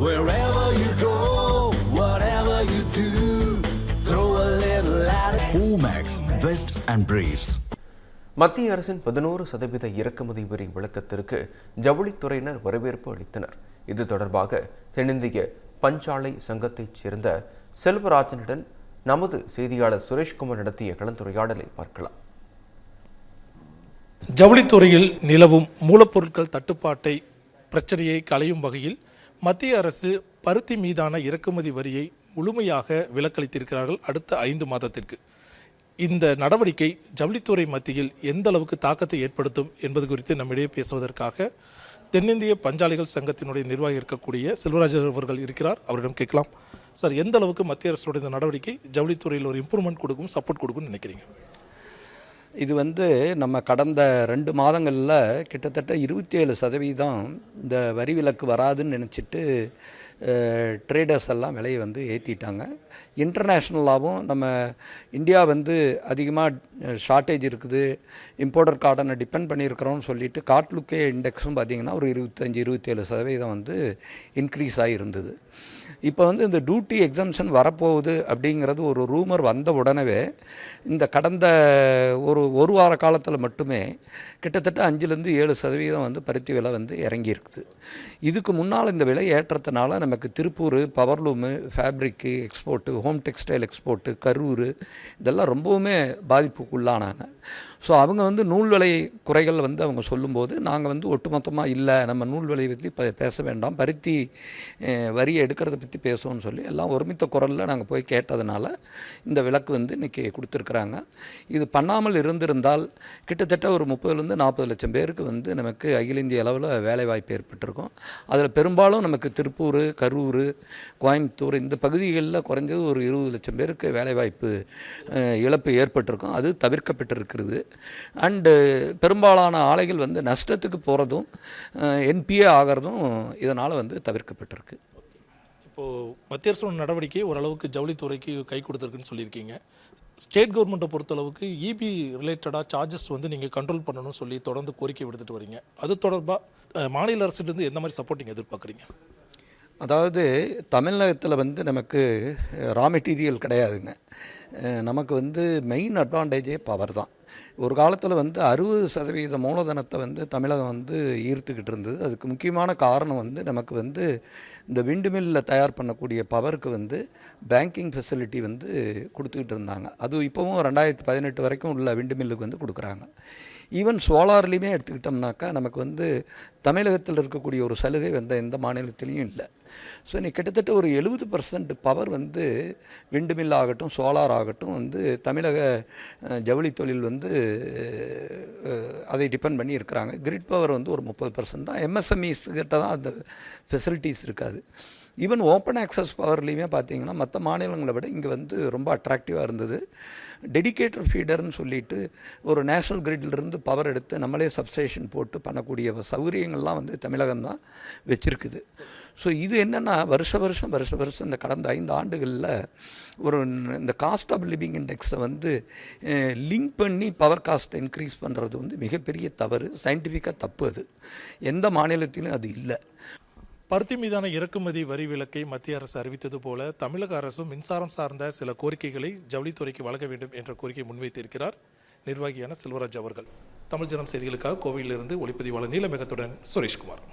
Wherever you go, whatever you do, throw a little at it. Omax, Vest and Briefs. மத்திய அரசின் 11% இறக்குமதி வரி விலக்கத்திற்கு ஜவுளித்துறையினர் வரவேற்பு அளித்தனர். இது தொடர்பாக தென்னிந்திய பஞ்சாலை சங்கத்தைச் சேர்ந்த செல்வராஜனுடன் நமது செய்தியாளர் சுரேஷ்குமார் நடத்திய கலந்துரையாடலை பார்க்கலாம். ஜவுளித்துறையில் நிலவும் மூலப்பொருட்கள் தட்டுப்பாட்டை பிரச்சனையை களையும் வகையில் மத்திய அரசு பருத்தி மீதான இறக்குமதி வரியை முழுமையாக விலக்களித்திருக்கிறார்கள் அடுத்த 5 மாதத்திற்கு. இந்த நடவடிக்கை ஜவுளித்துறை மத்தியில் எந்த அளவுக்கு தாக்கத்தை ஏற்படுத்தும் என்பது குறித்து நம்மிடையே பேசுவதற்காக தென்னிந்திய பஞ்சாலைகள் சங்கத்தினுடைய நிர்வாகி இருக்கக்கூடிய செல்வராஜன் அவர்கள் இருக்கிறார். அவரிடம் கேட்கலாம். சார், எந்த அளவுக்கு மத்திய அரசுடைய இந்த நடவடிக்கை ஜவுளித்துறையில் ஒரு இம்ப்ரூவ்மெண்ட் கொடுக்கும், சப்போர்ட் கொடுக்கும்னு நினைக்கிறீங்க? இது நம்ம கடந்த 2 மாதங்களில் கிட்டத்தட்ட 27% இந்த வரி விலக்கு வராதுன்னு நினச்சிட்டு ட்ரேடர்ஸ் எல்லாம் விலையை ஏற்றிட்டாங்க. இன்டர்நேஷ்னலாகவும் நம்ம இந்தியா அதிகமாக ஷார்ட்டேஜ் இருக்குது, இம்போர்ட்டர் காட்டனை டிபெண்ட் பண்ணியிருக்கிறோன்னு சொல்லிட்டு காட்லுக்கே இண்டெக்ஸும் பார்த்திங்கன்னா ஒரு 25-27% இன்க்ரீஸ் ஆகியிருந்தது. இப்போ இந்த டியூட்டி எக்ஸம்ஷன் வரப்போகுது அப்படிங்கிறது ஒரு ரூமர் வந்த உடனே இந்த கடந்த ஒரு வார காலத்தில் மட்டுமே கிட்டத்தட்ட 5-7% பருத்தி விலை இறங்கியிருக்குது. இதுக்கு முன்னால் இந்த விலை ஏற்றத்தினால நமக்கு Tiruppur, powerloom, fabric export, home textile export, Karur இதெல்லாம் ரொம்பவுமே பாதிப்புக்குள்ளானாங்க. ஸோ அவங்க நூல் விலை குறைகள் அவங்க சொல்லும்போது நாங்கள் ஒட்டுமொத்தமாக இல்லை, நம்ம நூல் விலையை பற்றி பேச வேண்டாம், பருத்தி வரியை எடுக்கிறத பற்றி பேசுவோம்னு சொல்லி எல்லாம் ஒருமித்த குரலில் நாங்கள் போய் கேட்டதுனால இந்த விலக்கு இன்றைக்கி கொடுத்துருக்குறாங்க. இது பண்ணாமல் இருந்திருந்தால் கிட்டத்தட்ட ஒரு 30-40 லட்சம் பேருக்கு நமக்கு அகில இந்திய அளவில் வேலைவாய்ப்பு ஏற்பட்டிருக்கும். அதில் பெரும்பாலும் நமக்கு திருப்பூர், கரூர், கோயம்புத்தூர் இந்த பகுதிகளில் குறைஞ்சது ஒரு 20 லட்சம் பேருக்கு வேலைவாய்ப்பு இழப்பு ஏற்பட்டிருக்கும். அது தவிர்க்கப்பட்டிருக்கிறது. அண்டு பெரும்பாலான ஆலைகள் நஷ்டத்துக்கு போகிறதும் என்பிஏ ஆகிறதும் இதனால் தவிர்க்கப்பட்டிருக்கு. இப்போது மத்திய அரசோட நடவடிக்கை ஓரளவுக்கு ஜவுளித்துறைக்கு கை கொடுத்துருக்குன்னு சொல்லியிருக்கீங்க. ஸ்டேட் கவர்மெண்ட்டை பொறுத்தளவுக்கு இபி ரிலேட்டடாக சார்ஜஸ் நீங்கள் கண்ட்ரோல் பண்ணணும்னு சொல்லி தொடர்ந்து கோரிக்கை விடுத்துட்டு வரீங்க. அது தொடர்பாக மாநில அரசுலேருந்து எந்த மாதிரி சப்போர்ட் நீங்கள் எதிர்பார்க்குறீங்க? அதாவது தமிழகத்தில் நமக்கு ரா மெட்டீரியல் கிடையாதுங்க. நமக்கு மெயின் அட்வான்டேஜே பவர் தான். ஒரு காலத்தில் 60% மூலதனத்தை தமிழகம் ஈர்த்துக்கிட்டு இருந்தது. அதுக்கு முக்கியமான காரணம் நமக்கு இந்த விண்டு மில்லில் தயார் பண்ணக்கூடிய பவருக்கு பேங்கிங் ஃபெசிலிட்டி கொடுத்துக்கிட்டு இருந்தாங்க. அது இப்போவும் 2018 வரைக்கும் உள்ள விண்டு மில்லுக்கு கொடுக்குறாங்க. ஈவன் சோலார்லேயுமே எடுத்துக்கிட்டோம்னாக்கா நமக்கு தமிழகத்தில் இருக்கக்கூடிய ஒரு சலுகை எந்த மாநிலத்திலையும் இல்லை. ஸோ நீ கிட்டத்தட்ட ஒரு 70% பவர் விண்டு மில் ஆகட்டும், சோலார் ஆகட்டும் தமிழக ஜவுளி தொழில் அதை டிபெண்ட் பண்ணி இருக்கிறாங்க. கிரிட் பவர் ஒரு 30% தான். எம்எஸ்எம்இஸ் கிட்ட தான் அந்த ஃபெசிலிட்டிஸ் இருக்காது. ஈவன் ஓப்பன் ஆக்சஸ் பவர்லேயுமே பார்த்தீங்கன்னா மற்ற மாநிலங்களை விட இங்கே ரொம்ப அட்ராக்டிவாக இருந்தது. டெடிகேட்டட் ஃபீடர்னு சொல்லிட்டு ஒரு நேஷ்னல் கிரிட்லேருந்து பவர் எடுத்து நம்மளே சப்ஸ்டேஷன் போட்டு பண்ணக்கூடிய சௌகரியங்கள்லாம் தமிழகம் தான் வச்சுருக்குது. ஸோ இது என்னென்னா வருஷம் இந்த கடந்த 5 ஆண்டுகளில் இந்த காஸ்ட் ஆஃப் லிவிங் இண்டெக்ஸை லிங்க் பண்ணி பவர் காஸ்ட்டை இன்க்ரீஸ் பண்ணுறது மிகப்பெரிய தவறு, சயின்டிஃபிக்காக தப்பு. அது எந்த மாநிலத்திலும் அது இல்லை. பருத்தி மீதான இறக்குமதி வரி விலக்கை மத்திய அரசு அறிவித்தது போல தமிழக அரசும் மின்சாரம் சார்ந்த சில கோரிக்கைகளை ஜவுளித்துறைக்கு வழங்க வேண்டும் என்ற கோரிக்கை முன்வைத்திருக்கிறார் நிர்வாகியான செல்வராஜ் அவர்கள். தமிழ் ஜனம் செய்திகளுக்காக கோவையிலிருந்து ஒளிப்பதிவாளர் நீலமேகத்துடன் சுரேஷ்குமார்.